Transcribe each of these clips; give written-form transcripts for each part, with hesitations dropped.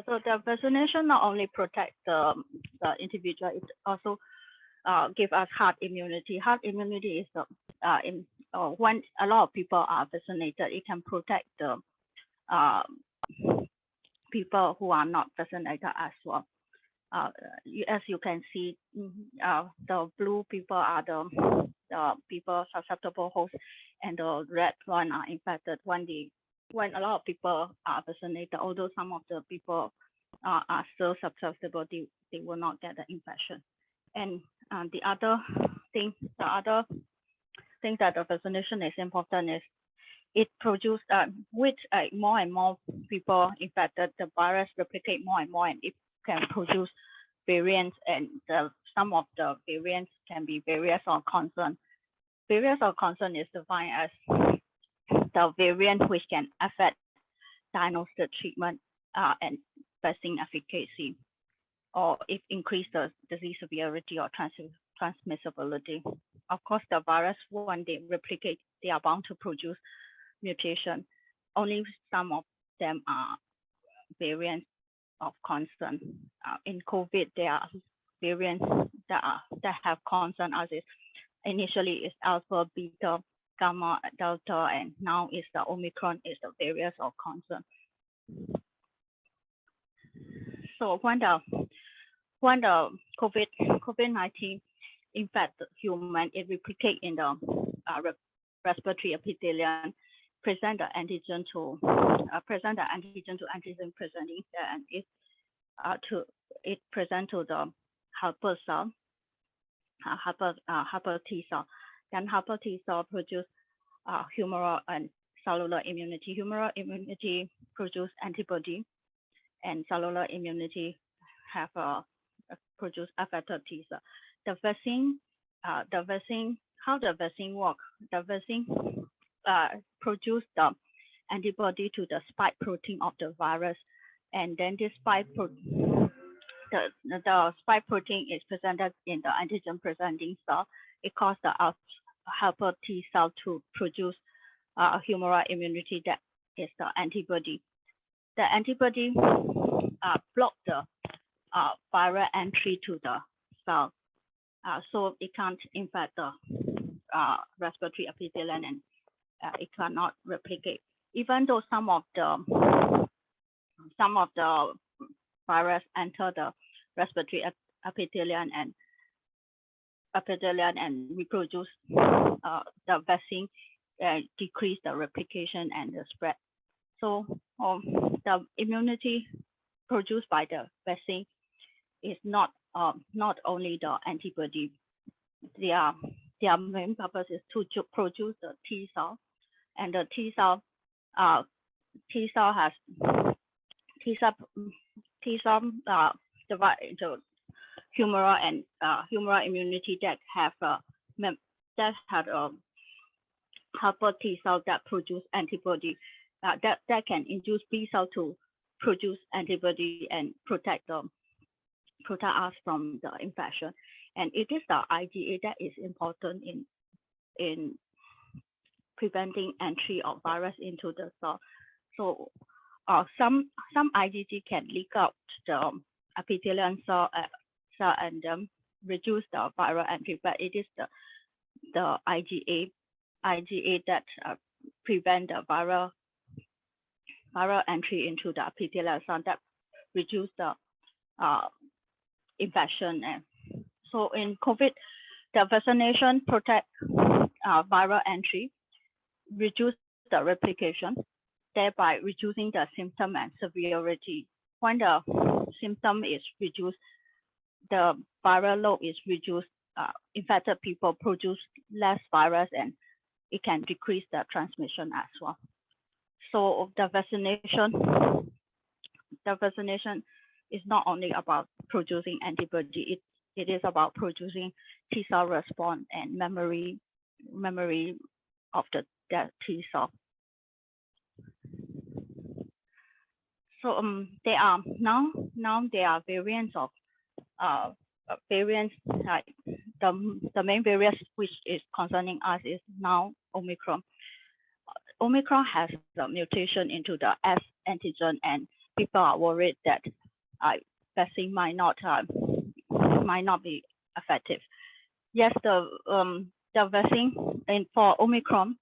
So the vaccination not only protects the individual, it also give us herd immunity. Herd immunity is when a lot of people are vaccinated, it can protect the people who are not vaccinated as well. As you can see, the blue people are the people susceptible hosts, and the red one are infected. When a lot of people are vaccinated, although some of the people are still susceptible, they will not get the infection. And the other thing that the vaccination is important is it produces with more and more people infected, the virus replicate more and more, and it can produce variants, and some of the variants can be variants of concern. Variants of concern is defined as the variant which can affect diagnostic treatment and vaccine efficacy, or it increase the disease severity or transmissibility. Of course, the virus, when they replicate, they are bound to produce mutation. Only some of them are variants of concern. In COVID, there are variants that have concern, as is initially is alpha, beta, gamma, delta, and now is the Omicron is the variants of concern. So when the COVID-19 infect the human, it replicate in the respiratory epithelium, present the antigen to antigen presenting cell, and it present to the helper cell, helper T cell. Then helper T cell produce humoral and cellular immunity. Humoral immunity produce antibody, and cellular immunity have produce effector T cell. The vaccine, how the vaccine work? The vaccine produce the antibody to the spike protein of the virus, and then this spike the spike protein is presented in the antigen presenting cell. It causes the helper T cell to produce humoral immunity, that is the antibody. The antibody block the viral entry to the cell, so it can't infect the respiratory epithelium, and it cannot replicate. Even though some of the virus enter the respiratory epithelium and reproduce, the vaccine decrease the replication and the spread. So the immunity produced by the vaccine is not only the antibody. Their main purpose is to produce the T cell, and the T cell has the humoral and humoral immunity that have a helper T cell that produce antibody that can induce B cell to produce antibody and protect us from the infection. And it is the IgA that is important in preventing entry of virus into the cell. So some IgG can leak out the epithelial cell and reduce the viral entry, but it is the IgA that prevent the viral entry into the epithelial cell, that reduce the infection. And so in COVID, the vaccination protect viral entry, reduce the replication, thereby reducing the symptom and severity. When the symptom is reduced, the viral load is reduced, infected people produce less virus, and it can decrease the transmission as well. So the vaccination is not only about producing antibody, it is about producing T cell response and memory of that T cell. So there are now there are variants of like the main variant which is concerning us is now Omicron. Omicron has the mutation into the S antigen, and people are worried that vaccine might not be effective. Yes, the vaccine for Omicron,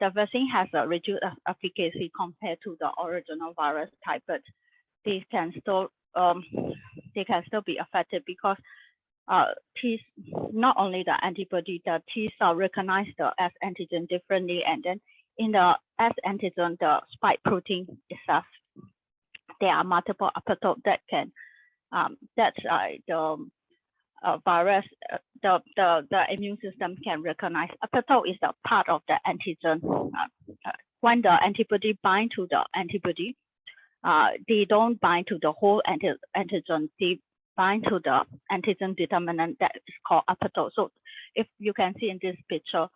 the vaccine has a reduced efficacy compared to the original virus type, but they can still be effective because not only the antibody, the T cell recognize the S antigen differently, and then in the S antigen, the spike protein itself, there are multiple epitopes that can the virus, the immune system can recognize. Epitope is a part of the antigen. When the antibody bind to the antibody, they don't bind to the whole antigen. They bind to the antigen determinant that is called epitope. So if you can see in this picture,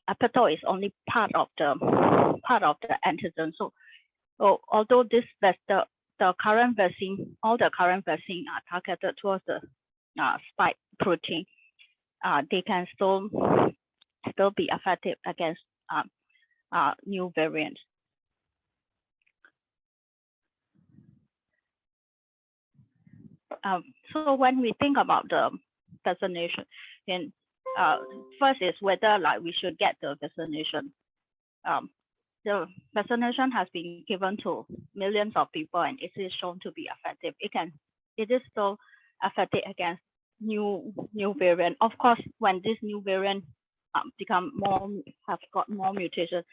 epitope is only part of the antigen. So although the current vaccine, all the current vaccine are targeted towards the spike protein, they can still be effective against new variants. So when we think about the vaccination, then first is whether we should get the vaccination. The vaccination has been given to millions of people, and it is shown to be effective. It is still effective against new variant. Of course, when this new variant have got more mutations,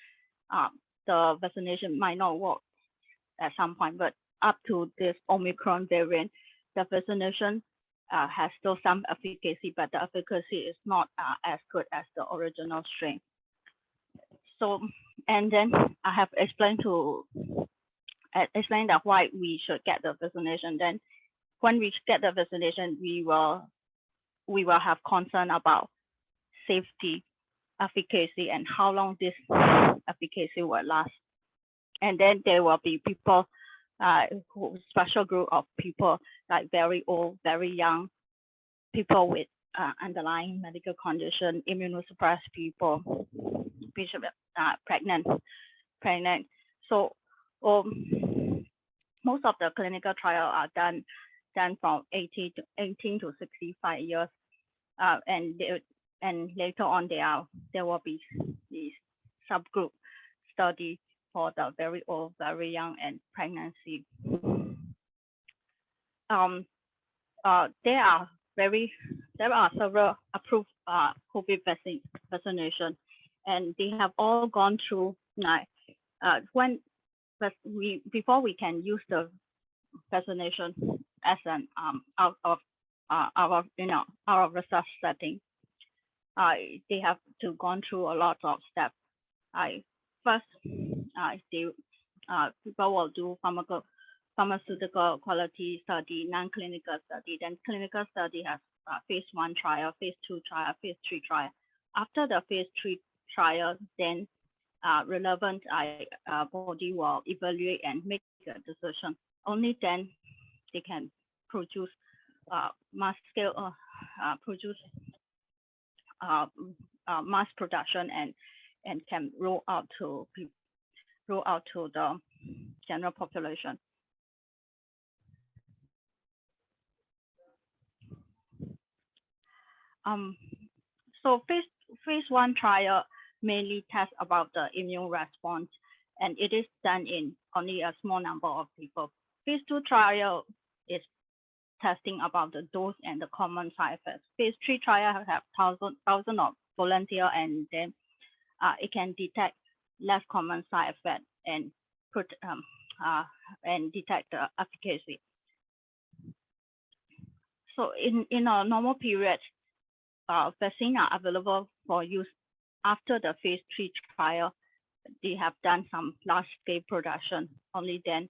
the vaccination might not work at some point. But up to this Omicron variant, the vaccination has still some efficacy, but the efficacy is not as good as the original strain. So, and then I have explained that why we should get the vaccination. Then when we get the vaccination, we will have concern about safety, efficacy, and how long this efficacy will last. And then there will be people, special group of people like very old, very young, people with underlying medical condition, immunosuppressed people, pregnant. So most of the clinical trials are done from 18 to 65 years, and later on there will be these subgroup study for the very old, very young, and pregnancy. There are several approved COVID vaccination, and they have all gone through before we can use the vaccination as an out of research setting. They have to gone through a lot of steps. First, people will do pharmaceutical quality study, non-clinical study. Then clinical study has phase 1 trial, phase 2 trial, phase 3 trial. After the phase 3 trial, then relevant body will evaluate and make a decision. Only then they can produce mass scale, mass production and can roll out to the general population. So phase 1 trial mainly tests about the immune response, and it is done in only a small number of people. Phase 2 trial is testing about the dose and the common side effects. Phase 3 trial have thousands of volunteers, and then it can detect less common side effects and detect the efficacy. So in a normal period, vaccines are available for use after the phase 3 trial. They have done some large-scale production. Only then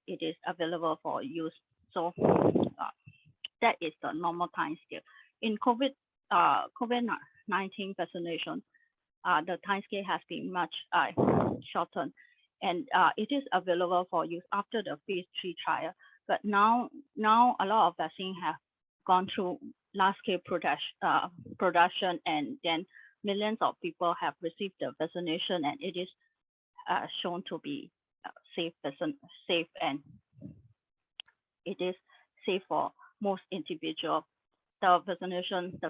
it is available for use. So that is the normal time scale. In COVID-19 vaccination, the time scale has been much shortened, and it is available for use after the phase 3 trial. But now a lot of vaccines have gone through large-scale production, and then millions of people have received the vaccination, and it is shown to be safe and it is safe for most individuals. The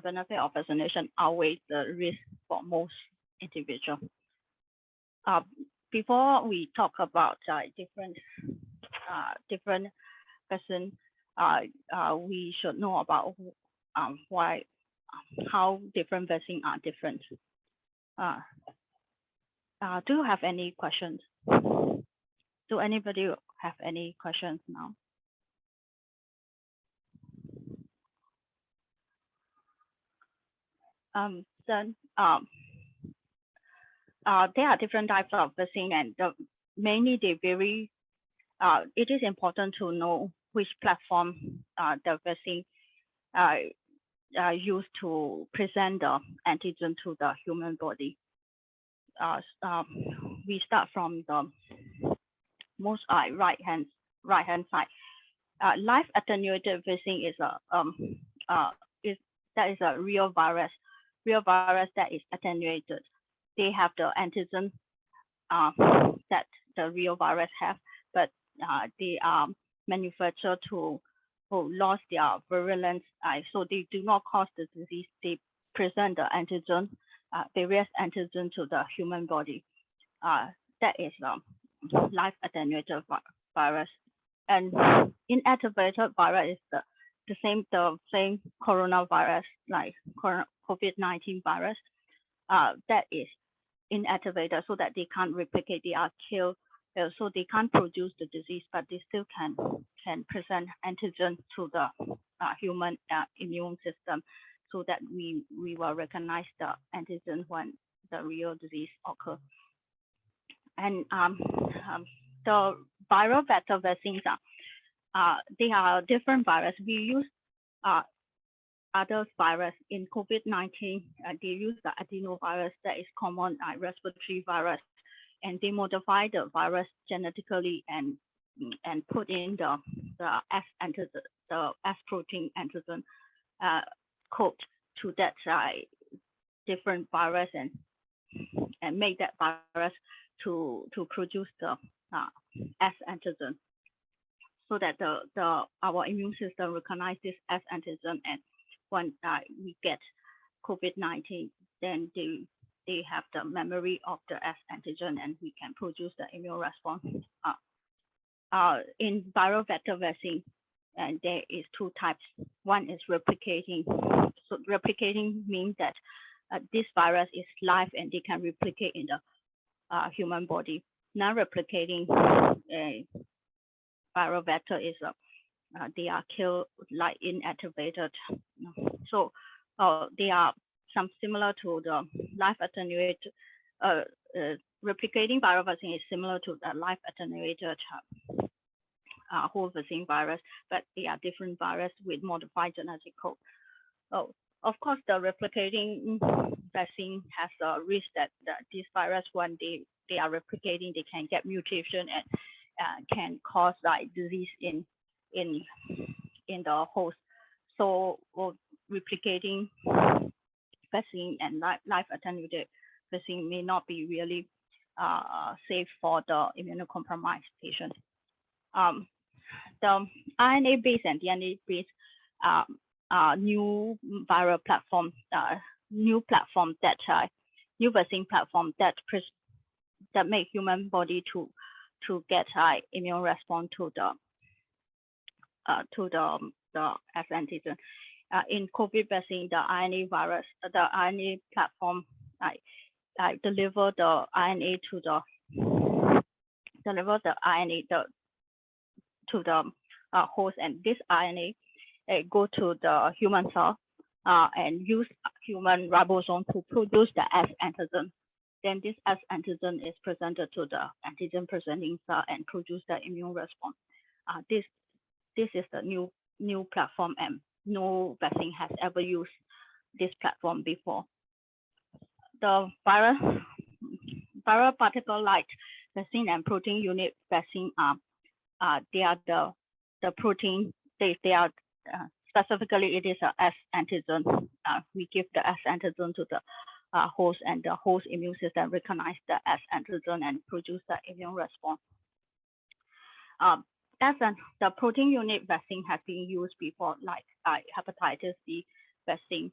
benefit of vaccination outweighs the risk for most individuals. Before we talk about different vaccine, we should know about how different vaccines are different. Do you have any questions? Do anybody have any questions now? Then there are different types of vaccine, and mainly they vary. It is important to know which platform the vaccine used to present the antigen to the human body. We start from the most right hand side. Live attenuated vaccine is a real virus that is attenuated. They have the antigen that the real virus have, but they are manufactured to lose their virulence, so they do not cause the disease. They present the antigen, various antigen to the human body. That is live attenuated virus. And inactivated virus is the same coronavirus, like COVID-19 virus, that is inactivated, so that they can't replicate. They are killed, so they can't produce the disease, but they still can present antigen to the human immune system, so that we will recognize the antigen when the real disease occurs. And the viral vector vaccines they are different virus. We use other virus in COVID-19. They use the adenovirus, that is common respiratory virus, and they modify the virus genetically and put in the S antigen, the S protein antigen code to that different virus, and make that virus to produce the S antigen, so that our immune system recognize this S antigen, and when we get COVID-19, then they have the memory of the S antigen, and we can produce the immune response. In viral vector vaccine, and there is two types. One is replicating. So replicating means that this virus is live and they can replicate in the human body. Non-replicating viral vector is they are killed, like inactivated. So they are some similar to the live attenuated. Replicating viral vaccine is similar to the live attenuated whole vaccine virus, but they are different virus with modified genetic code. Of course, the replicating vaccine has a risk that this virus, when they are replicating, they can get mutation and can cause like disease in the host. So replicating vaccine and live attenuated vaccine may not be really safe for the immunocompromised patient. The RNA-based and DNA-based new viral platform, new vaccine platform that make human body to get immune response to the S antigen. In COVID vaccine, the RNA virus, the RNA platform, deliver the RNA to the host, and this RNA go to the human cell and use human ribosome to produce the S antigen. Then this S antigen is presented to the antigen presenting cell and produce the immune response. This is the new platform, and no vaccine has ever used this platform before. The viral particle-like vaccine and protein unit vaccine they are the protein. They are specifically, it is a S antigen. We give the S antigen to the host, and the host immune system recognize the S antigen and produce the immune response. The protein unit vaccine has been used before, like hepatitis C vaccine.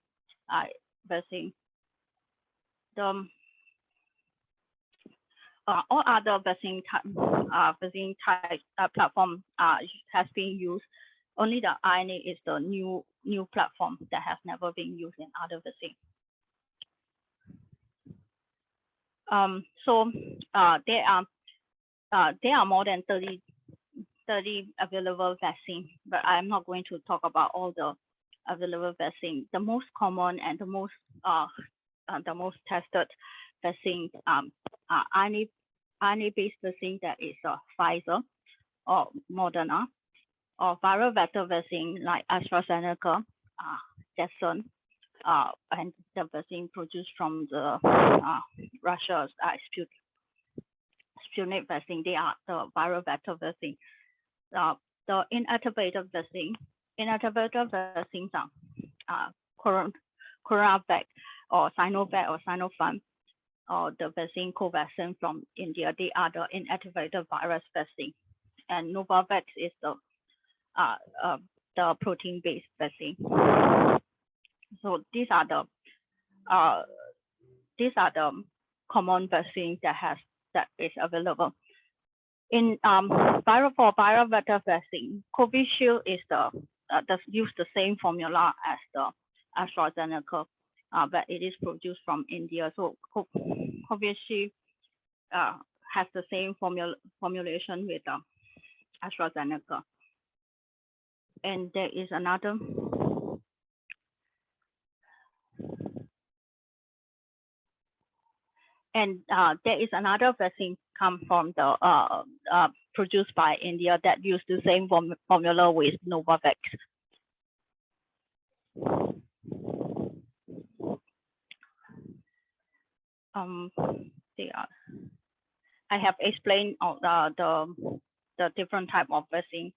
All other vaccine type platform has been used. Only the RNA is the new platform that has never been used in other vaccine. There are more than 30 available vaccines, but I'm not going to talk about all the available vaccines. The most common and the most tested vaccine RNA-based vaccine, that is Pfizer or Moderna, or viral vector vaccine like AstraZeneca, Janssen, and the vaccine produced from the Russia's Sputnik vaccine. They are the viral vector vaccine. The inactivated vaccines are CoronaVac or Sinovac or Sinopharm, or the vaccine Covaxin from India. They are the inactivated virus vaccine, and Novavax is the protein-based vaccine. So these are the common vaccines that is available. In viral vector vaccine, Covishield is use the same formula as the AstraZeneca, but it is produced from India. So Covishield has the same formulation with AstraZeneca. And there is another. And there is another vaccine come from the produced by India that use the same formula with Novavax. I have explained all the different type of vaccine.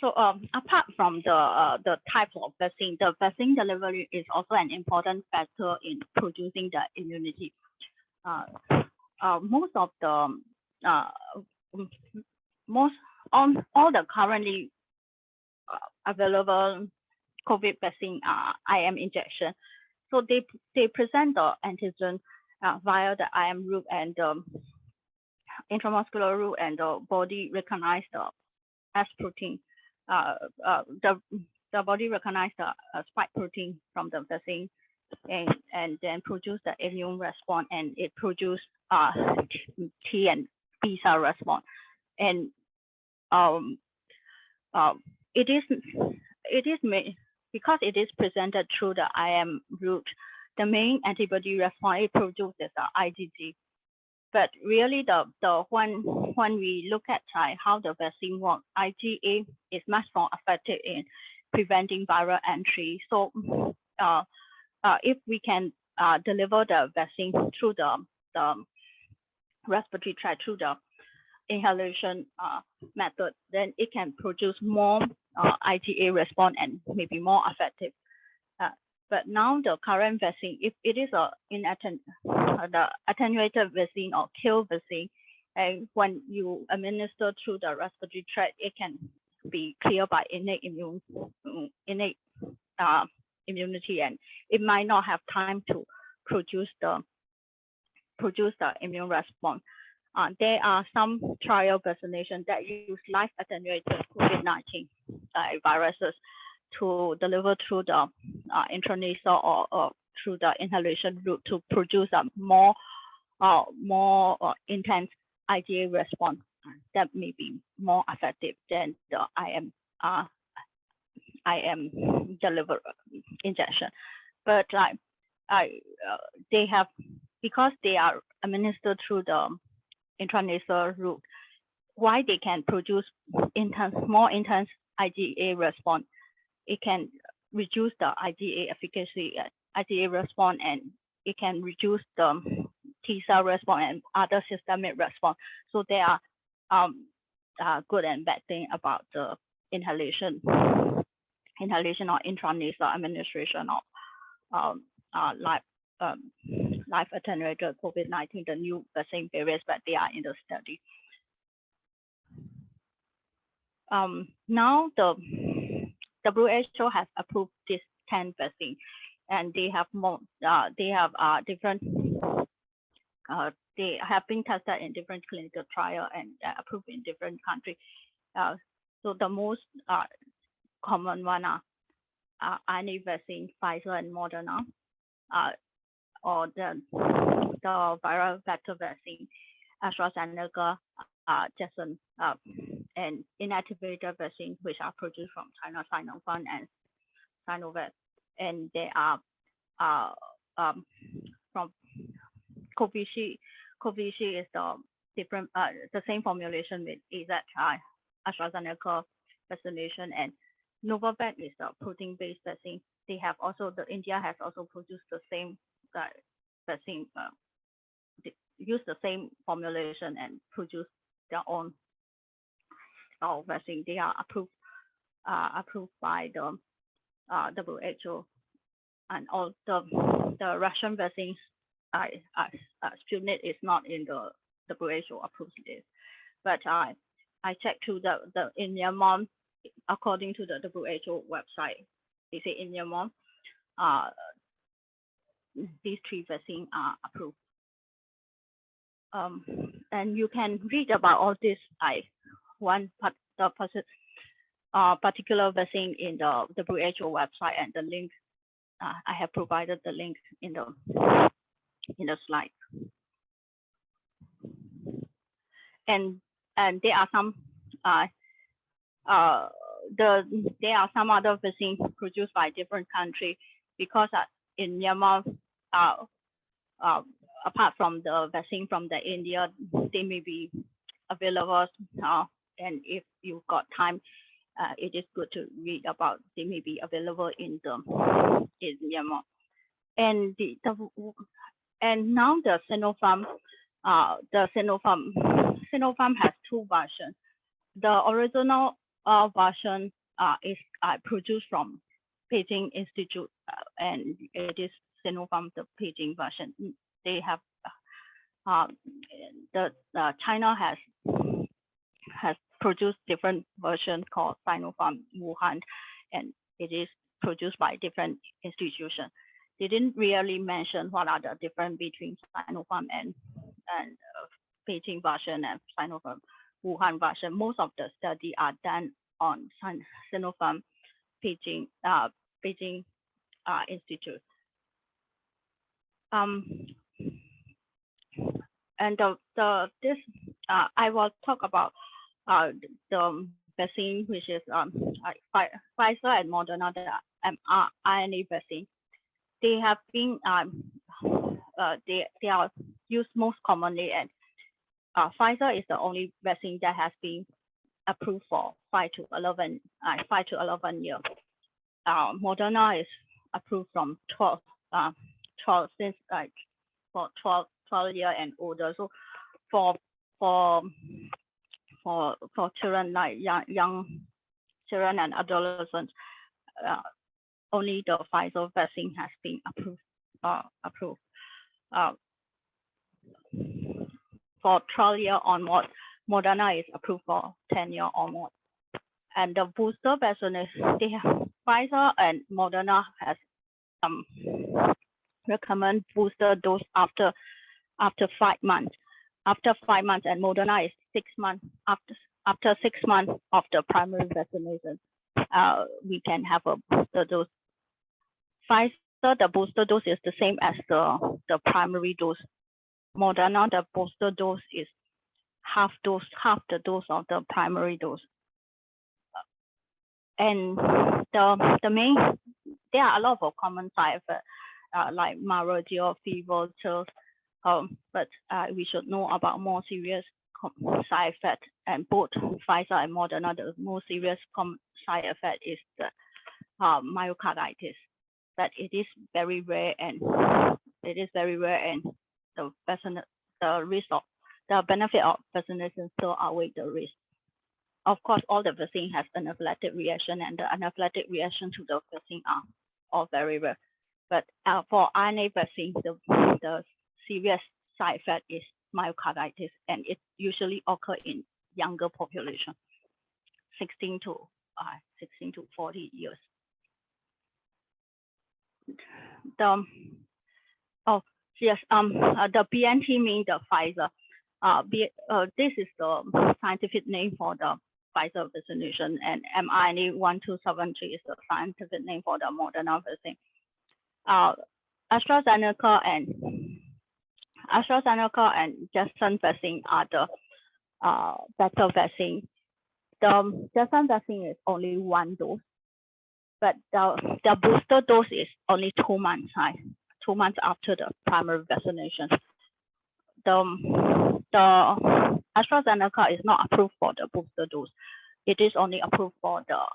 So apart from the type of vaccine, the vaccine delivery is also an important factor in producing the immunity. Most of the all the currently available COVID vaccine are IM injection. So they present the antigen via the IM route and the intramuscular route, and the body recognize the S protein. The body recognize the spike protein from the vaccine, and then produce the immune response, and it produce T and B cell response. And it is because it is presented through the IM route, the main antibody response it produces IgG. But really, when we look at how the vaccine works, IgA is much more effective in preventing viral entry. So if we can deliver the vaccine through the respiratory tract, through the inhalation method, then it can produce more IgA response and maybe more effective. But now the current vaccine, if it is the attenuated vaccine or kill vaccine, and when you administer through the respiratory tract, it can be cleared by innate immunity, and it might not have time to produce the immune response. There are some trial vaccination that use live attenuated COVID-19 viruses to deliver through the intranasal or through the inhalation route to produce a more intense IgA response that may be more effective than the IM deliver injection. But they have, because they are administered through the intranasal route, why they can produce more intense IgA response. It can reduce the IgA efficacy, IgA response, and it can reduce the T cell response and other systemic response. So there are good and bad thing about the inhalation or intranasal administration of live attenuated COVID-19, the new vaccine variants, but they are in the study. Now the WHO has approved this 10 vaccine, and they have more. They have different. They have been tested in different clinical trial and approved in different countries. So the most common one are RNA vaccine, Pfizer and Moderna, or the viral vector vaccine, AstraZeneca, Janssen, and inactivated vaccine, which are produced from China, Sinopharm and Novavax, and they are from COVID-19. COVID-19 is the same formulation with AstraZeneca vaccination, and Novavax is a protein-based vaccine. They have also India has also produced the same vaccine, use the same formulation and produce their own vaccine. They are approved by the WHO, and all the Russian vaccines. Sputnik is not in the WHO approved list, but I checked to the in Myanmar, according to the WHO website, they say in Myanmar, these 3 vaccines are approved. And you can read about all this particular vaccine in the WHO website, and the link I have provided the link in the slide. And there are some there are some other vaccines produced by different countries, because in Myanmar, apart from the vaccine from the India, they may be available and if you got time, it is good to read about. They may be available in Myanmar, and now the Sinopharm has 2 versions. The original version is produced from Beijing Institute, and it is Sinopharm, the Beijing version. They have China has produced different versions called Sinopharm Wuhan, and it is produced by different institutions. They didn't really mention what are the difference between Sinopharm and Beijing version and Sinopharm Wuhan version. Most of the study are done on Sinopharm Beijing Institute. And I will talk about the vaccine, which is Pfizer and Moderna, the RNA vaccine. They have been they are used most commonly, and Pfizer is the only vaccine that has been approved for 5 to 11 years. Moderna is approved from 12 since for 12 years and older. So for children, like young children and adolescents, only the Pfizer vaccine has been approved. For 12 years onward, Moderna is approved for 10 years onward. And the booster vaccine is, they have Pfizer and Moderna has recommend booster dose after 5 months. After 5 months, and Moderna is 6 months. After 6 months of the primary vaccination, we can have a booster dose. Pfizer, the booster dose is the same as the primary dose. Moderna, the booster dose is half the dose of the primary dose. And there are a lot of common side effects like malaria, fever, chills, but we should know about more serious side effects. And both Pfizer and Moderna, the most serious side effect is the myocarditis. But it is very rare, and the risk of the benefit of vaccination still outweigh the risk. Of course, all the vaccine has anaphylactic reaction, and the anaphylactic reaction to the vaccine are all very rare. But for RNA vaccine, the serious side effect is myocarditis, and it usually occur in younger population, 16 to 40 years. The BNT means the Pfizer. This is the scientific name for the Pfizer vaccination, and mRNA 1273 is the scientific name for the Moderna vaccine. AstraZeneca and Janssen vaccine are the better vaccine. The Janssen vaccine is only 1 dose, but the booster dose is only 2 months high, 2 months after the primary vaccination. The AstraZeneca is not approved for the booster dose. It is only approved for the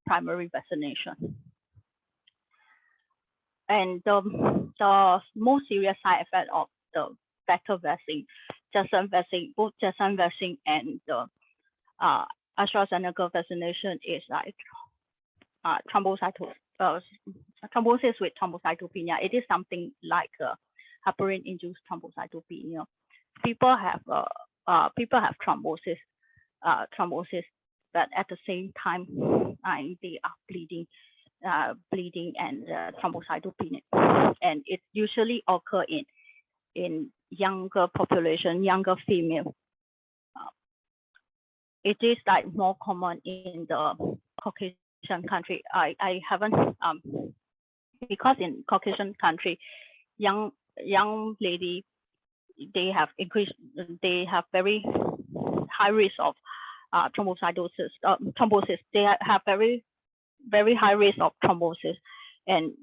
primary vaccination. And the most serious side effect of the better vaccine, Janssen vaccine, both Janssen vaccine and the AstraZeneca vaccination is like thrombosis with thrombocytopenia. It is something like heparin-induced thrombocytopenia. People have thrombosis, but at the same time, they are bleeding and thrombocytopenia, and it usually occur in younger population, younger female. It is like more common in the Caucasian country. I haven't because in Caucasian country, young lady, they have very high risk of thrombosis. They have very high risk of thrombosis, and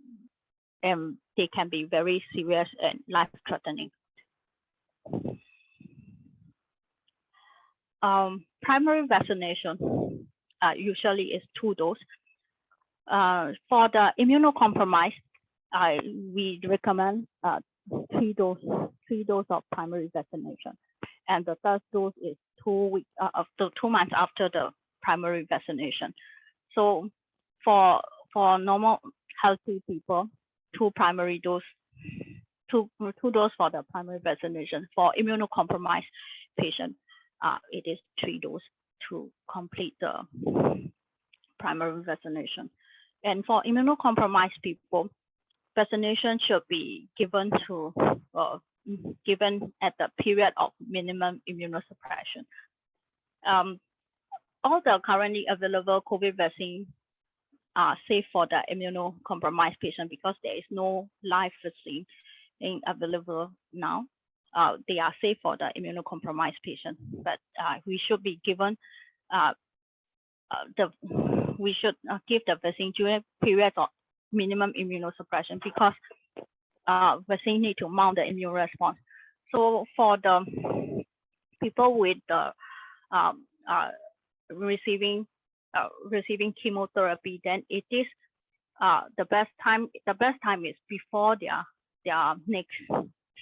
they can be very serious and life-threatening. Primary vaccination usually is 2 doses. For the immunocompromised, we recommend 3 doses of primary vaccination, and the third dose is 2 months after the primary vaccination. So for normal healthy people, 2 doses for the primary vaccination. For immunocompromised patients, it is 3 doses to complete the primary vaccination. And for immunocompromised people, vaccination should be given at the period of minimum immunosuppression. All the currently available COVID vaccines are safe for the immunocompromised patient because there is no live vaccine available now. They are safe for the immunocompromised patient, but we should be given we should give the vaccine during periods of minimum immunosuppression because vaccine need to mount the immune response. So for the people with the receiving chemotherapy, then it is the best time is before their next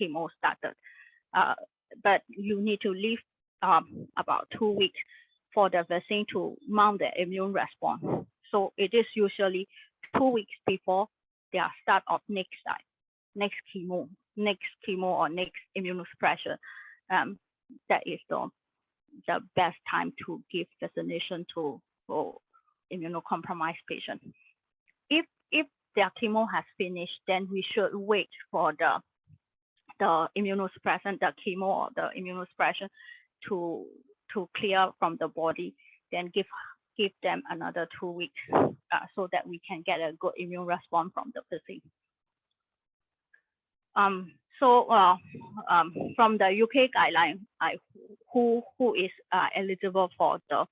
chemo started. But you need to leave about 2 weeks for the vaccine to mount the immune response. So it is usually 2 weeks before their start of next chemo or next immunosuppression. That is the best time to give vaccination to immunocompromised patients. If their chemo has finished, then we should wait for the immunosuppression, the chemo or the immunosuppression to clear from the body, then give them another 2 weeks so that we can get a good immune response from the vaccine. From the UK guideline, who is eligible for the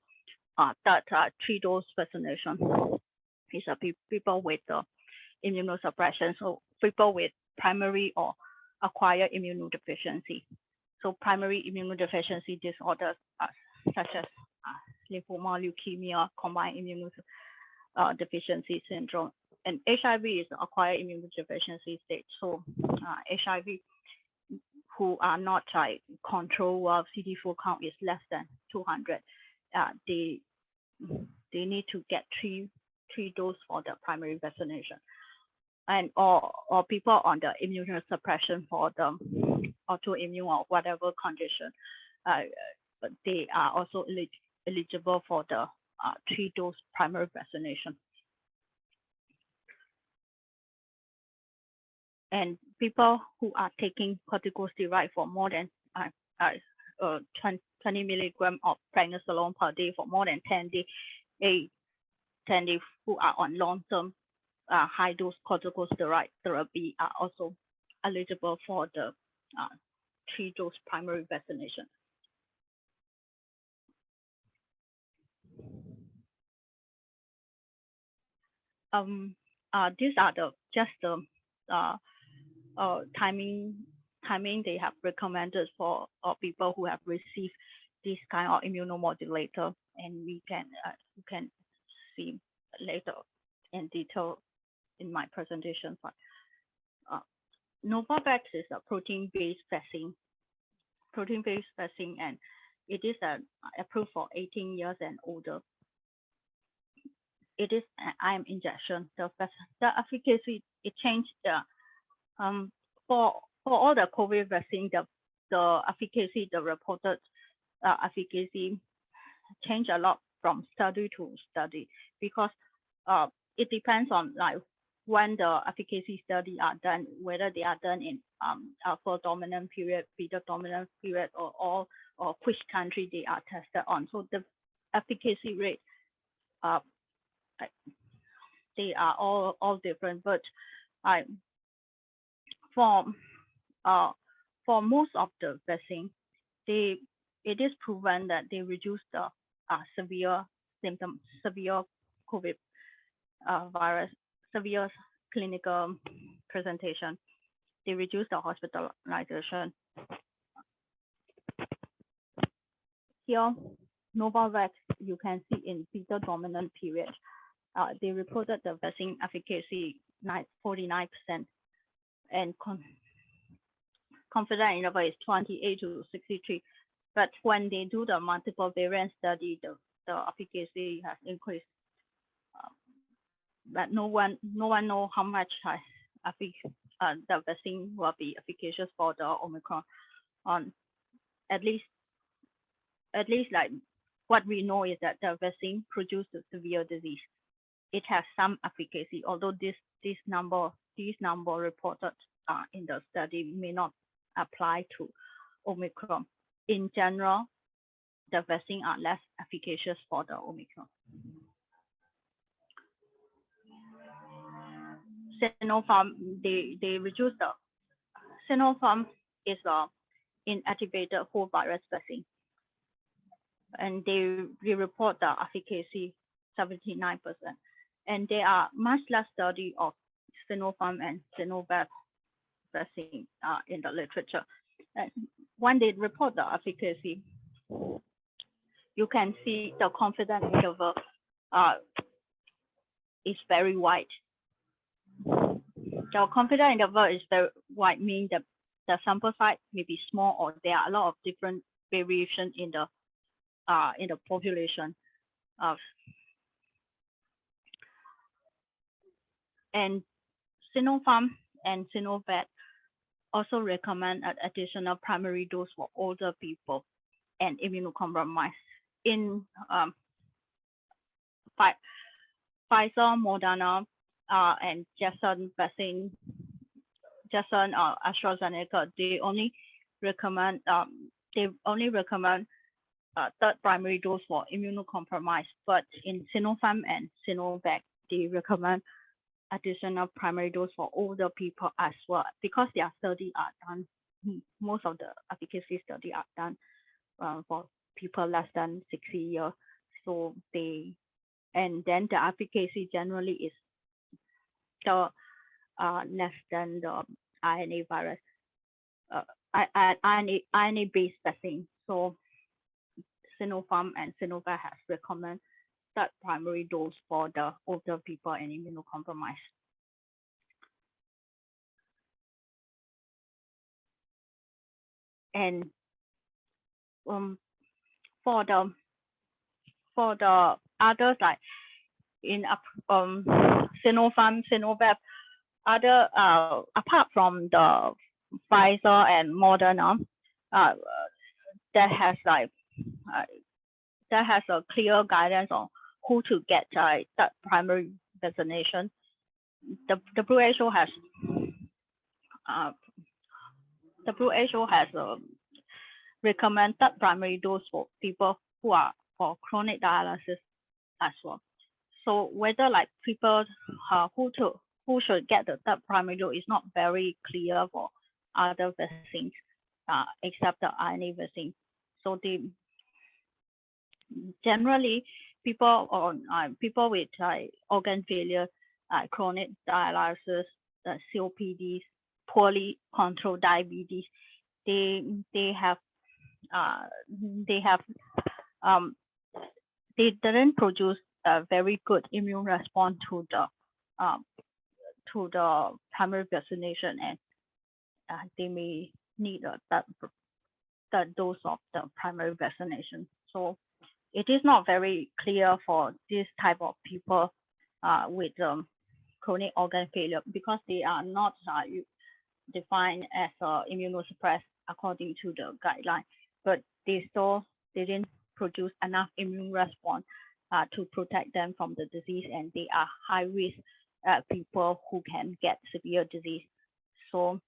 third 3-dose vaccination is people with the immunosuppression, so people with primary or acquired immunodeficiency. So primary immunodeficiency disorders such as lymphoma, leukemia, combined immunodeficiency syndrome, and HIV is acquired immunodeficiency stage. So HIV who are not control of CD4 count is less than 200. They need to get three doses for the primary vaccination. and or people on the immunosuppression for the autoimmune or whatever condition, they are also eligible for the 3-dose primary vaccination. And people who are taking corticosteroid for more than 20 milligrams of prednisolone per day for more than 10 days, who are on long-term high-dose corticosteroid therapy are also eligible for the 3-dose primary vaccination. These are just the timing they have recommended for people who have received this kind of immunomodulator, and you can see later in detail in my presentation. But Novavax is a protein-based vaccine, and it is approved for 18 years and older. It is an IM injection. The efficacy, it changed for all the COVID vaccine, the efficacy, the reported efficacy changed a lot from study to study, because it depends on like when the efficacy study are done, whether they are done in alpha dominant period, beta dominant period, or which country they are tested on. So the efficacy rate, they are all different, but for most of the vaccine, it is proven that they reduce the severe symptoms, severe COVID virus, severe clinical presentation. They reduce the hospitalization. Here, Novavax, you can see in beta dominant period, they reported the vaccine efficacy 49%, and confidence interval is 28 to 63. But when they do the multiple variant study, the efficacy has increased. But no one knows how much the vaccine will be efficacious for the Omicron. At least like what we know is that the vaccine produces severe disease. It has some efficacy, although these number reported in the study may not apply to Omicron. In general, the vaccine are less efficacious for the Omicron. Sinopharm, they reduce the Sinopharm is inactivated whole virus vaccine, and they report the efficacy 79%. And there are much less study of Sinopharm and Sinovac vaccine in the literature. And when they report the efficacy, you can see the confidence interval is very wide. The confidence interval is very wide, meaning that the sample size may be small, or there are a lot of different variation in the population. And Sinopharm and Sinovac also recommend an additional primary dose for older people and immunocompromised. In Pfizer, Moderna, and Janssen vaccine, AstraZeneca, they only recommend third primary dose for immunocompromised. But in Sinopharm and Sinovac, they recommend additional primary dose for older people as well, because their study are done. Most of the efficacy study are done for people less than 60 years. So and then the efficacy generally is less than the RNA virus, RNA-based vaccine. So Sinopharm and Sinovac has recommended that primary dose for the older people and immunocompromised. And for the others, like in Sinopharm, Sinovac, other apart from the Pfizer and Moderna, that has a clear guidance on who to get that primary vaccination. The WHO has recommended primary dose for people who are for chronic dialysis as well. So whether like people who should get the third primary dose is not very clear for other vaccines, except the RNA vaccine. So generally people with organ failure, chronic dialysis, COPDs, poorly controlled diabetes, they didn't produce a very good immune response to the primary vaccination, and they may need that dose of the primary vaccination. So it is not very clear for this type of people with chronic organ failure, because they are not defined as immunosuppressed according to the guideline, but they still didn't produce enough immune response to protect them from the disease, and they are high risk people who can get severe disease. So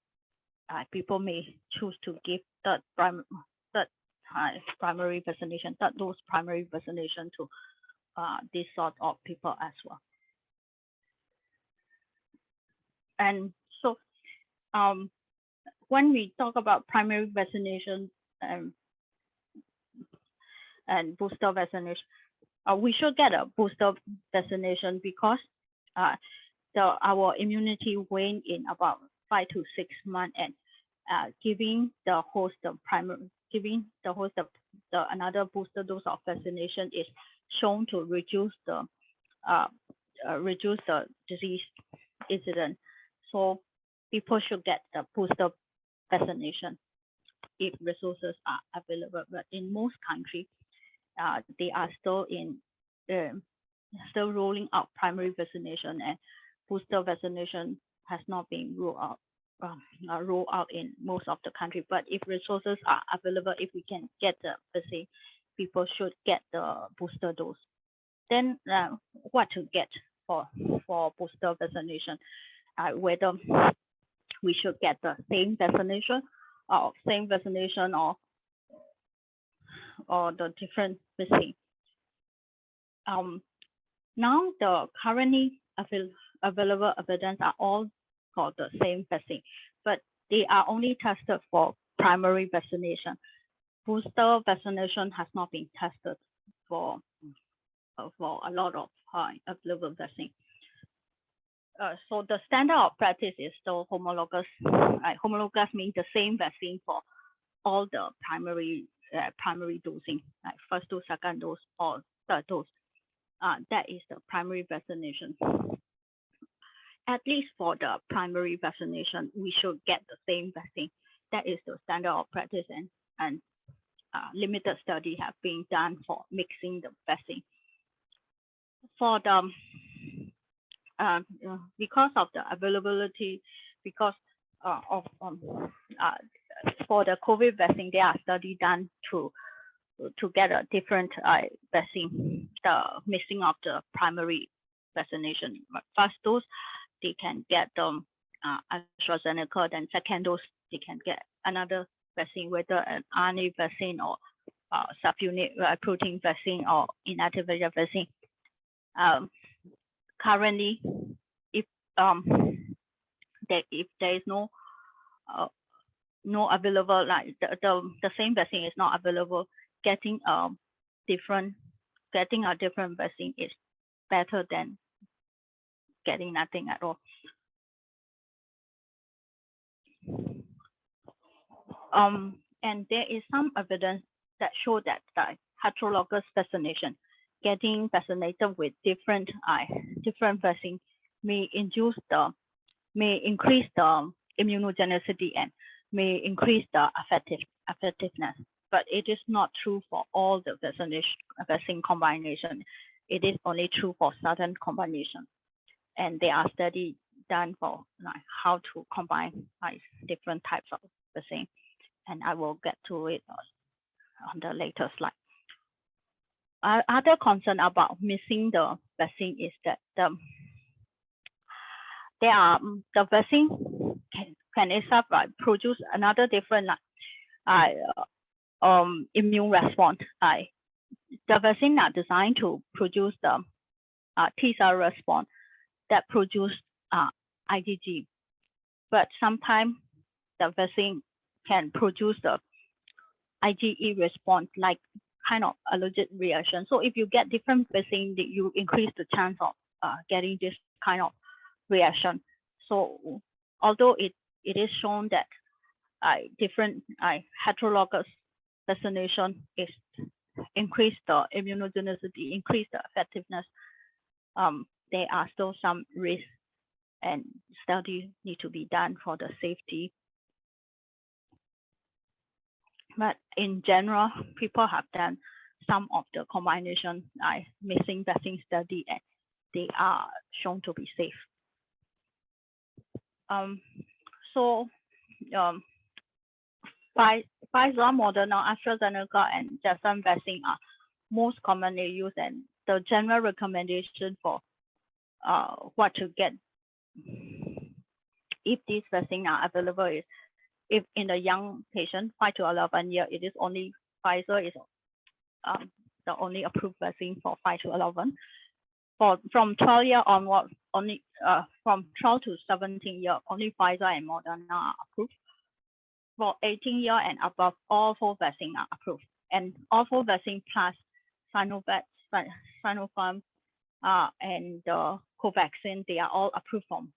people may choose to give third primary vaccination, those primary vaccination to this sort of people as well. And so when we talk about primary vaccination and booster vaccination, we should get a booster vaccination because our immunity wane in about 5 to 6 months, and giving the host another booster dose of vaccination is shown to reduce the disease incidence. So people should get the booster vaccination if resources are available. But in most countries, they are still rolling out primary vaccination, and booster vaccination has not been rolled out in most of the country. But if resources are available, if we can get the vaccine, people should get the booster dose. Then what to get for booster vaccination? Whether we should get the same vaccination or the different vaccine. Now the currently available evidence are all for the same vaccine, but they are only tested for primary vaccination. Booster vaccination has not been tested for a lot of available vaccine. So the standard of practice is still homologous. Homologous means the same vaccine for all the primary dosing, like first dose, second dose, or third dose. That is the primary vaccination. At least for the primary vaccination, we should get the same vaccine. That is the standard of practice, and limited study have been done for mixing the vaccine. For the because of the availability, because for the COVID vaccine, there are studies done to get a different vaccine, the mixing of the primary vaccination. First dose, they can get AstraZeneca, then second dose, they can get another vaccine, whether an RNA vaccine or subunit protein vaccine or inactivated vaccine. Currently, if there is no available, like the same vaccine is not available, getting a different vaccine is better than getting nothing at all. And there is some evidence that show that the heterologous vaccination, getting vaccinated with different vaccine, may increase the immunogenicity and may increase the effectiveness. But it is not true for all the vaccine combination. It is only true for certain combination. And there are studies done for how to combine different types of vaccine, and I will get to it on the later slide. Other concern about missing the vaccine is that the vaccine can itself produce another different immune response. The vaccine are designed to produce the T-cell response that produce IgG, but sometimes the vaccine can produce the IgE response, like kind of allergic reaction. So if you get different vaccine, you increase the chance of getting this kind of reaction. So although it is shown that different heterologous vaccination is increase the immunogenicity, increase the effectiveness, there are still some risks, and studies need to be done for the safety. But in general, people have done some of the combination missing vaccine study, and they are shown to be safe. Pfizer, Moderna, AstraZeneca, and Janssen vaccine are most commonly used, and the general recommendation for what to get if these vaccines are available is, if in the young patient 5 to 11 years, it is only Pfizer is the only approved vaccine for 5 to 11. From 12 years onward, only from 12 to 17 years, only Pfizer and Moderna are approved. For 18 years and above, all 4 vaccines are approved, and all 4 vaccines plus Sinovac, Sinopharm, and Covaxin, they are all approved from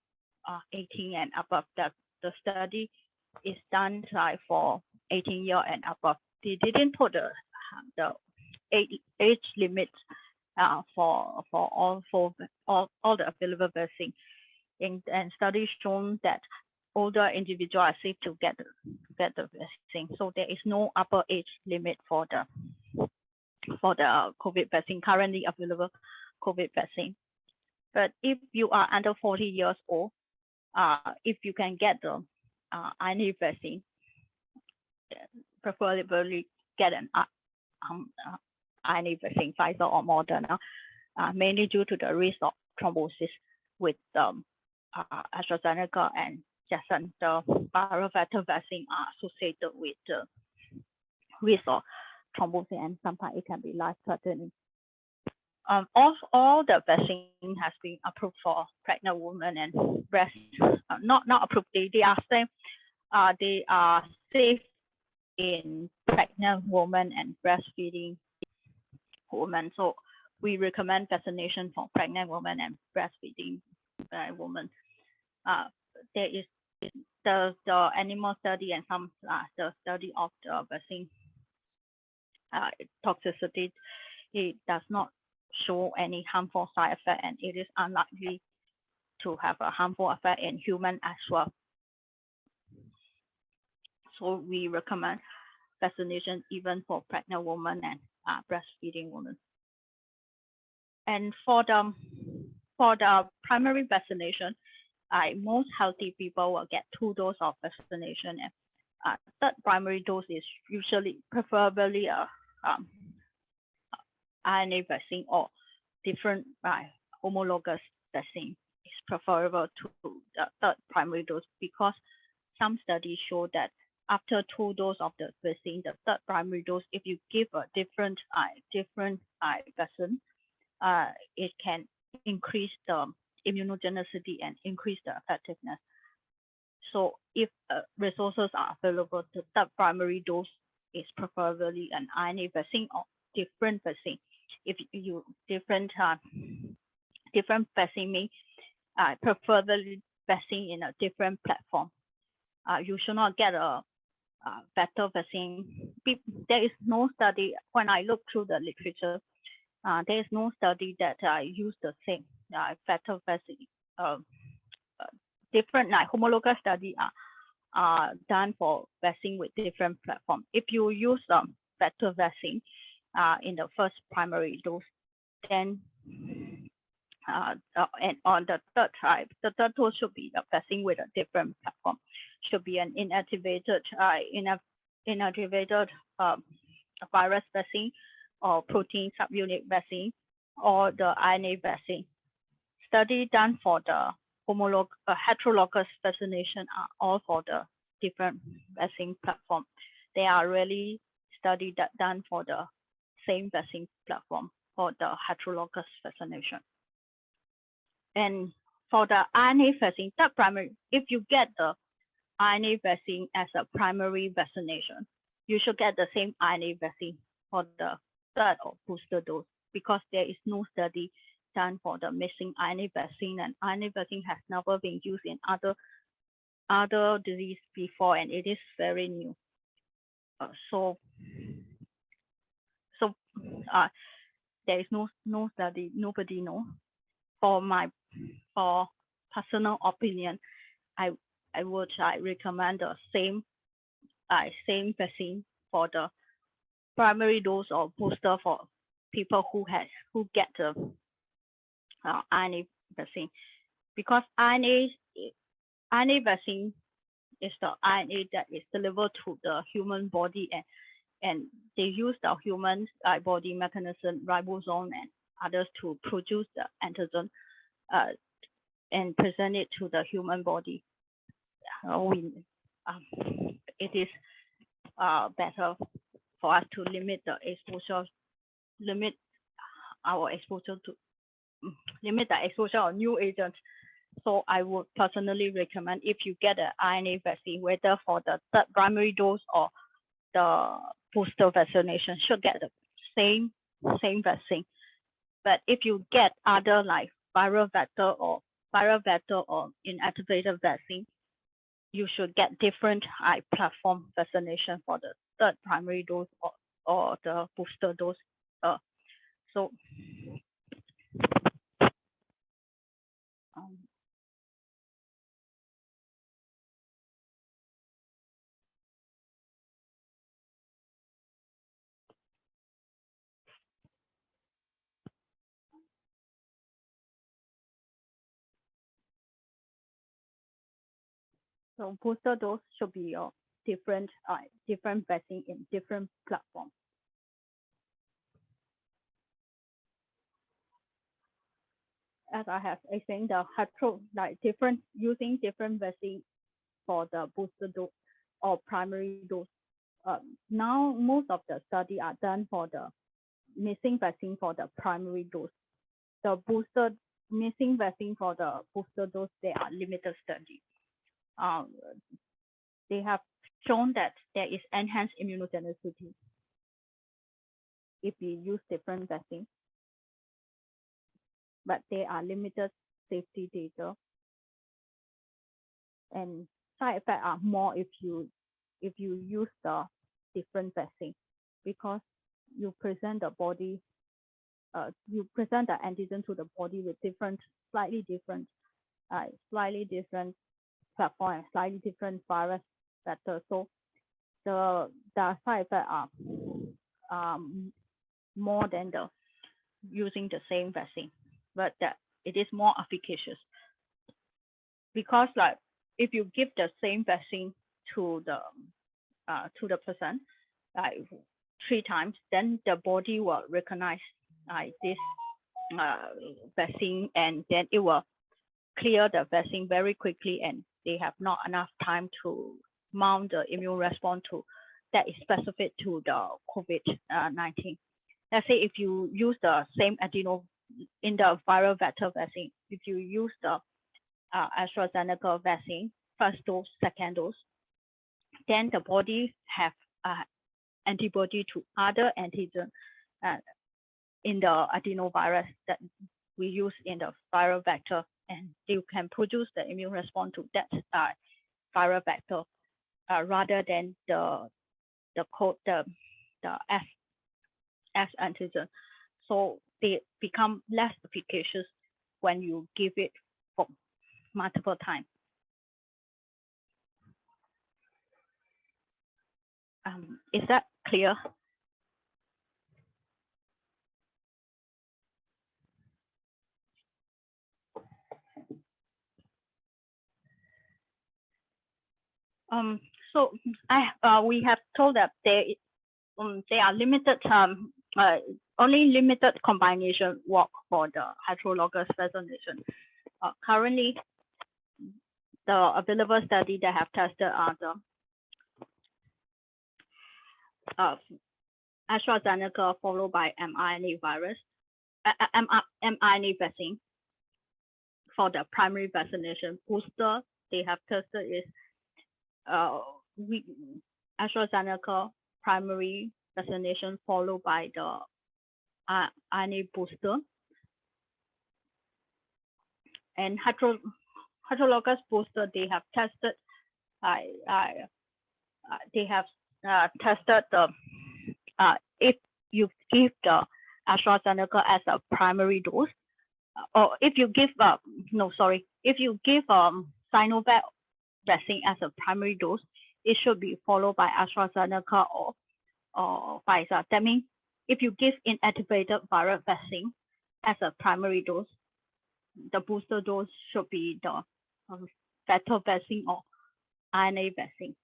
18 and above. The study is done for 18 years and above. They didn't put the age limit for all the available vaccine. And studies shown that older individuals are safe to get the vaccine. So there is no upper age limit for the COVID vaccine, currently available COVID vaccine. But if you are under 40 years old, if you can get the RNA vaccine, preferably get an RNA vaccine, Pfizer or Moderna, mainly due to the risk of thrombosis with AstraZeneca and Janssen. The viral vector vaccine are associated with the risk of thrombosis, and sometimes it can be life-threatening. All the vaccine has been approved for pregnant women and breast. Not approved. They are safe in pregnant women and breastfeeding women. So we recommend vaccination for pregnant women and breastfeeding women. There is the animal study and some the study of the vaccine toxicity. It does not show any harmful side effect, and it is unlikely to have a harmful effect in human as well. So we recommend vaccination even for pregnant women and breastfeeding women. And for the primary vaccination, most healthy people will get 2 doses of vaccination, and third primary dose is usually preferably a RNA vaccine or different homologous vaccine is preferable to the third primary dose, because some studies show that after 2 doses of the vaccine, the third primary dose, if you give a different vaccine, it can increase the immunogenicity and increase the effectiveness. So if resources are available, the third primary dose is preferably an RNA vaccine or different vaccine. If you different vaccine means preferably vaccine in a different platform. You should not get a vector vaccine. There is no study, when I look through the literature, there is no study that use the same vector vaccine. Different homologous study are done for vaccine with different platform. If you use vector vaccine in the first primary dose, then And on the third type, the third tool should be the vaccine with a different platform. Should be an inactivated virus vaccine or protein subunit vaccine or the RNA vaccine. Study done for the heterologous vaccination are all for the different vaccine platform. They are really study that done for the same vaccine platform for the heterologous vaccination. And for the RNA vaccine, that primary, if you get the RNA vaccine as a primary vaccination, you should get the same RNA vaccine for the third or booster dose, because there is no study done for the missing RNA vaccine, and RNA vaccine has never been used in other disease before, and it is very new. So there is no study, nobody knows. For personal opinion, I would recommend the same vaccine for the primary dose or booster for people who get the RNA vaccine, because RNA vaccine is the RNA that is delivered to the human body, and they use the human body mechanism, ribosome and others, to produce the antigen and present it to the human body. It is better for us to limit the exposure of new agents. So I would personally recommend, if you get an RNA vaccine, whether for the third primary dose or the booster vaccination, should get the same vaccine. But if you get other like viral vector or inactivated vaccine, you should get different platform vaccination for the third primary dose or the booster dose. So So booster dose should be your different vaccine in different platforms. As I have explained, using different vaccine for the booster dose or primary dose. Now most of the study are done for the missing vaccine for the primary dose. The missing vaccine for the booster dose, they are limited study. They have shown that there is enhanced immunogenicity if we use different vaccines, but they are limited safety data, and side effects are more if you use the different vaccine, because you present the antigen to the body with slightly different platform and slightly different virus vector. So the side effects are more than the using the same vaccine, but that it is more efficacious, because like if you give the same vaccine to the person like 3 times, then the body will recognize this vaccine, and then it will clear the vaccine very quickly, and they have not enough time to mount the immune response that is specific to the COVID-19. Let's say if you use the same adeno in the viral vector vaccine, if you use the AstraZeneca vaccine, first dose, second dose, then the body have antibody to other antigen in the adenovirus that we use in the viral vector, and you can produce the immune response to that viral vector rather than the S antigen. So they become less efficacious when you give it for multiple times. Is that clear? So we have told that they are limited only limited combination work for the heterologous vaccination. Currently, the available study that have tested are the AstraZeneca followed by mRNA virus, mRNA vaccine for the primary vaccination. Booster they have tested is AstraZeneca primary vaccination followed by the RNA booster, and heterologous booster they have tested. They have tested the if you give the AstraZeneca as a primary dose, or if you give if you give Sinovac vaccine as a primary dose, it should be followed by AstraZeneca or Pfizer. That means if you give inactivated viral vaccine as a primary dose, the booster dose should be the vector vaccine or RNA vaccine.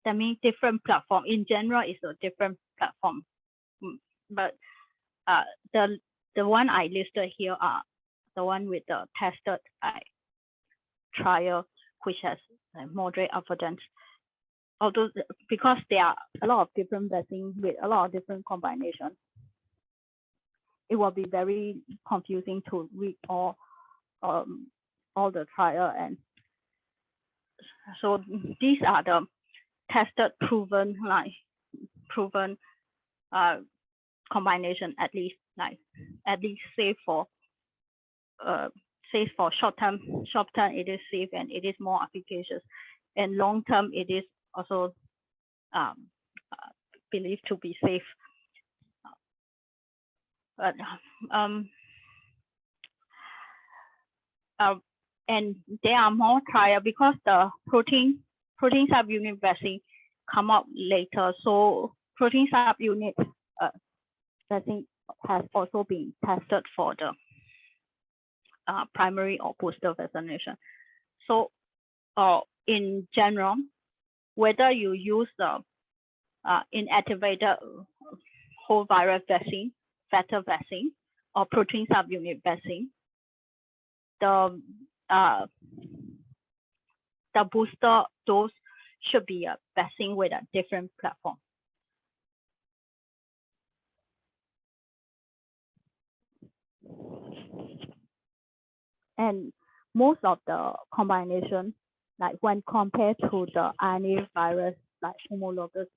That means different platform. In general, it's a different platform. But the one I listed here are the one with the tested trial, which has moderate affordance. Although because there are a lot of different vaccines with a lot of different combinations, it will be very confusing to read all the trial, and so these are the tested, proven combination, at least safe for short term. Short term it is safe and it is more efficacious, and long term it is also believed to be safe. But and there are more trials because the protein subunit vaccine come out later. So protein subunit vaccine has also been tested for the primary or booster vaccination. So in general, whether you use the inactivated whole virus vaccine, vector vaccine, or protein subunit vaccine, the booster dose should be a vaccine with a different platform. And most of the combination, like when compared to the RNA virus, like homologous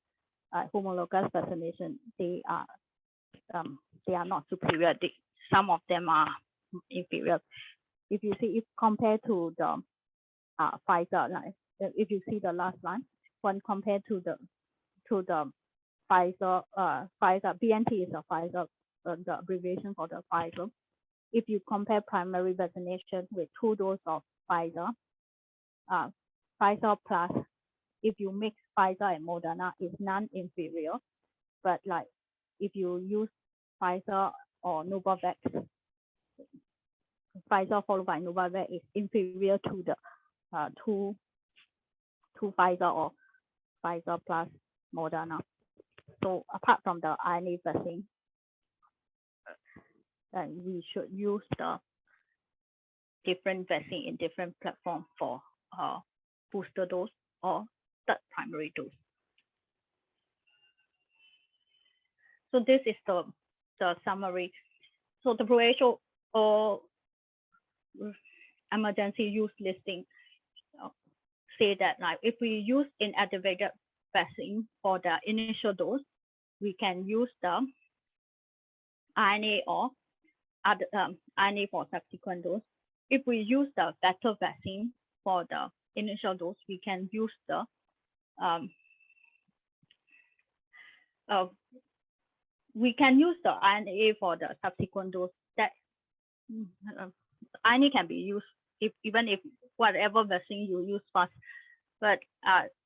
vaccination, they are not superior. Some of them are inferior. If you see, if compared to the Pfizer, like if you see the last line, when compared to the Pfizer, BNT is a Pfizer, the abbreviation for the Pfizer. If you compare primary vaccination with 2 doses of Pfizer, Pfizer plus, if you mix Pfizer and Moderna, is non-inferior. But like if you use Pfizer or Novavax, Pfizer followed by Novavax is inferior to the to Pfizer or Pfizer plus Moderna. So apart from the RNA vaccine, we should use the different vaccine in different platform for booster dose or third primary dose. So this is the summary. So the WHO or emergency use listing say that like if we use inactivated vaccine for the initial dose, we can use the RNA or other RNA for subsequent dose. If we use the vector vaccine for the initial dose, we can use the RNA for the subsequent dose. That RNA can be used even if whatever vaccine you use first. But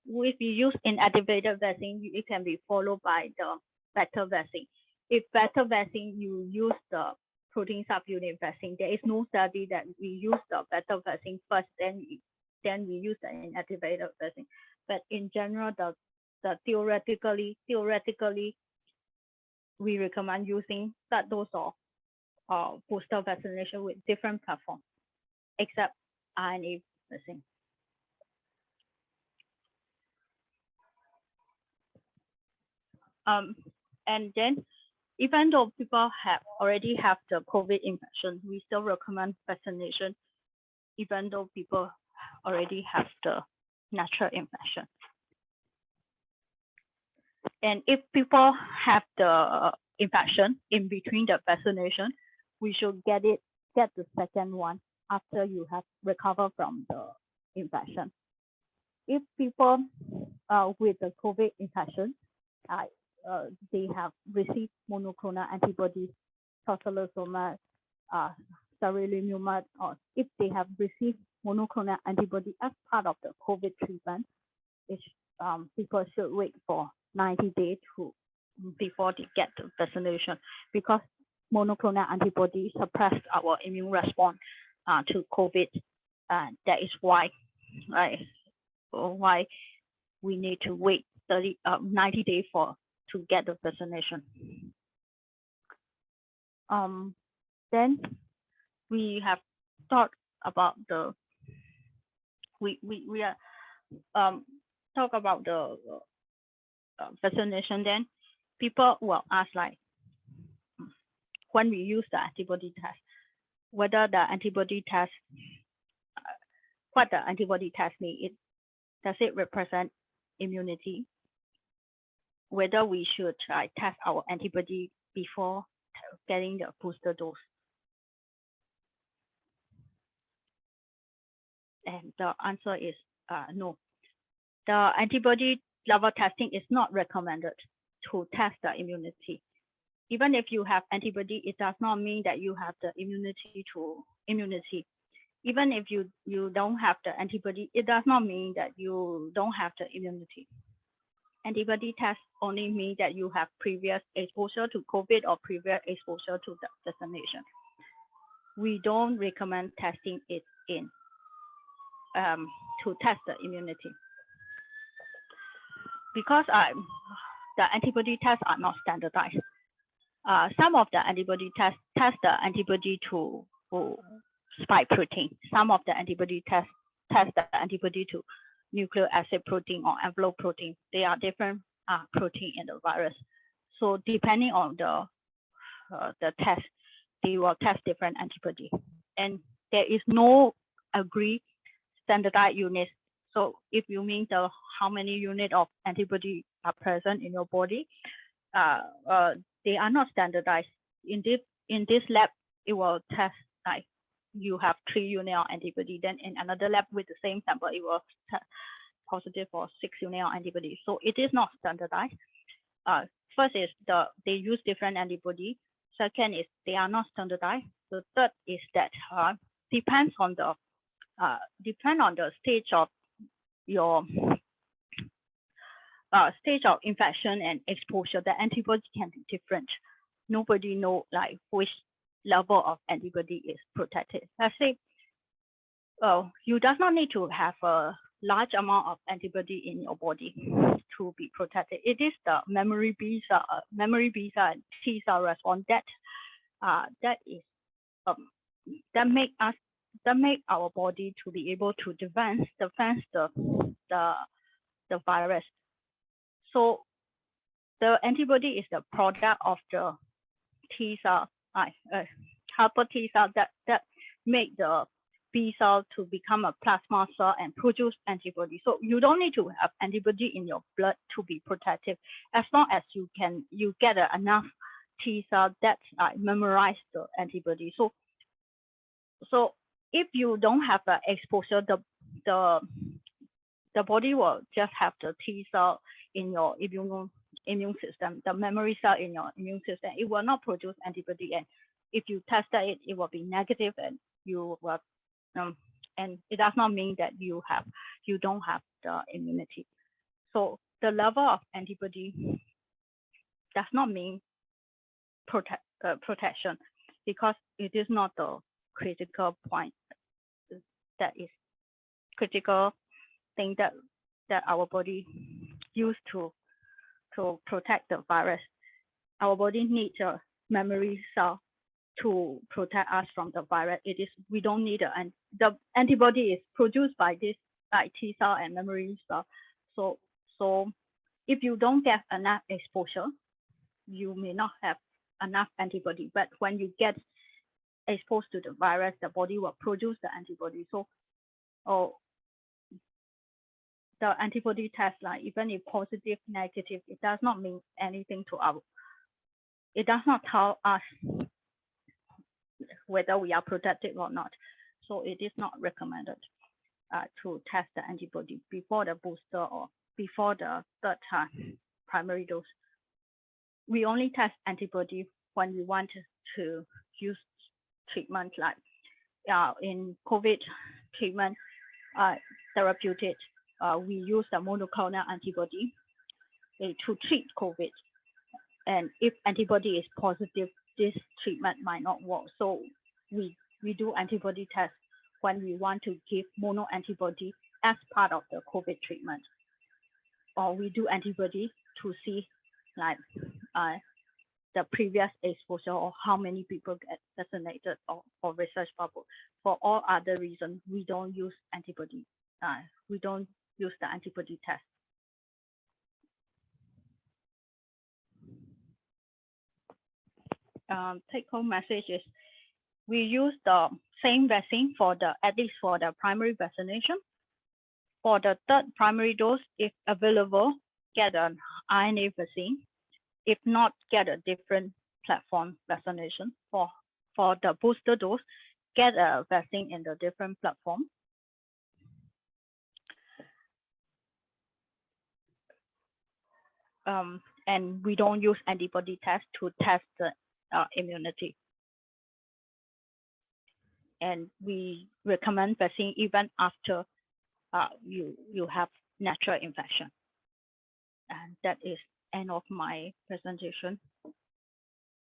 if you use inactivated vaccine, it can be followed by the vector vaccine. If vector vaccine, you use the protein subunit vaccine. There is no study that we use the vector vaccine first, then then we use the inactivated vaccine. But in general, the theoretically, we recommend using that dose of booster vaccination with different platforms, except RNA vaccine. And then, even though people already have the COVID infection, we still recommend vaccination, even though people already have the natural infection. And if people have the infection in between the vaccination, we should get the second one after you have recovered from the infection. If people with the COVID infection, they have received monoclonal antibodies, tocilizumab, sarilumab, or if they have received monoclonal antibody as part of the COVID treatment, which people should wait for 90 days before they get the vaccination, because monoclonal antibodies suppress our immune response to COVID. That is why we need to wait 90 days to get the vaccination. Then we have talked about the talk about the vaccination. Then people will ask, like, when we use the antibody test, whether the antibody test, what the antibody test means, does it represent immunity? Whether we should test our antibody before getting the booster dose. And the answer is no. The antibody level testing is not recommended to test the immunity. Even if you have antibody, it does not mean that you have the immunity. Even if you don't have the antibody, it does not mean that you don't have the immunity. Antibody tests only mean that you have previous exposure to COVID or previous exposure to the vaccination. We don't recommend testing it in to test the immunity, because the antibody tests are not standardized. Some of the antibody tests test the antibody to spike protein. Some of the antibody tests test the antibody to nucleic acid protein or envelope protein. They are different protein in the virus. So depending on the test, they will test different antibody. And there is no agreed standardized units. So if you mean how many units of antibody are present in your body, they are not standardized. In this lab, it will test like you have 3 units of antibody. Then in another lab with the same sample, it will test positive for 6 units of antibody. So it is not standardized. First is they use different antibody. Second is they are not standardized. The third is that depends on the stage of your stage of infection and exposure. The antibody can be different. Nobody know like which level of antibody is protected. Let's say, you does not need to have a large amount of antibody in your body to be protected. It is the memory B cell and T cell response that make our body to be able to defend the virus. So the antibody is the product of the T cell, helper T cell that make the B cell to become a plasma cell and produce antibody. So you don't need to have antibody in your blood to be protective, as long as you get enough T cell that memorize the antibody. So if you don't have the exposure, the body will just have the T cell in your immune system, the memory cell in your immune system. It will not produce antibody, and if you test it, it will be negative, and you will and it does not mean that you don't have the immunity. So the level of antibody does not mean protection, because it is not the critical point that is critical thing that our body use to protect the virus. Our body needs a memory cell to protect us from the virus. We don't need and the antibody is produced by this T cell and memory cell. So if you don't get enough exposure, you may not have enough antibody. But when you get exposed to the virus, the body will produce the antibody. So the antibody test, like even if positive, negative, it does not mean anything to it does not tell us whether we are protected or not. So it is not recommended to test the antibody before the booster or before the third primary dose. We only test antibody when we want to use treatment, like in COVID treatment therapeutic. We use the monoclonal antibody to treat COVID. And if antibody is positive, this treatment might not work. So we do antibody tests when we want to give mono antibody as part of the COVID treatment. Or we do antibody to see like the previous exposure or how many people get vaccinated or for research purpose. For all other reasons, we don't use antibody. We don't use the antibody test. Take-home message is we use the same vaccine for at least for the primary vaccination. For the third primary dose, if available, get an RNA vaccine. If not, get a different platform vaccination. For the booster dose, get a vaccine in the different platform. And we don't use antibody test to test the immunity. And we recommend vaccine even after you have natural infection. And that is end of my presentation.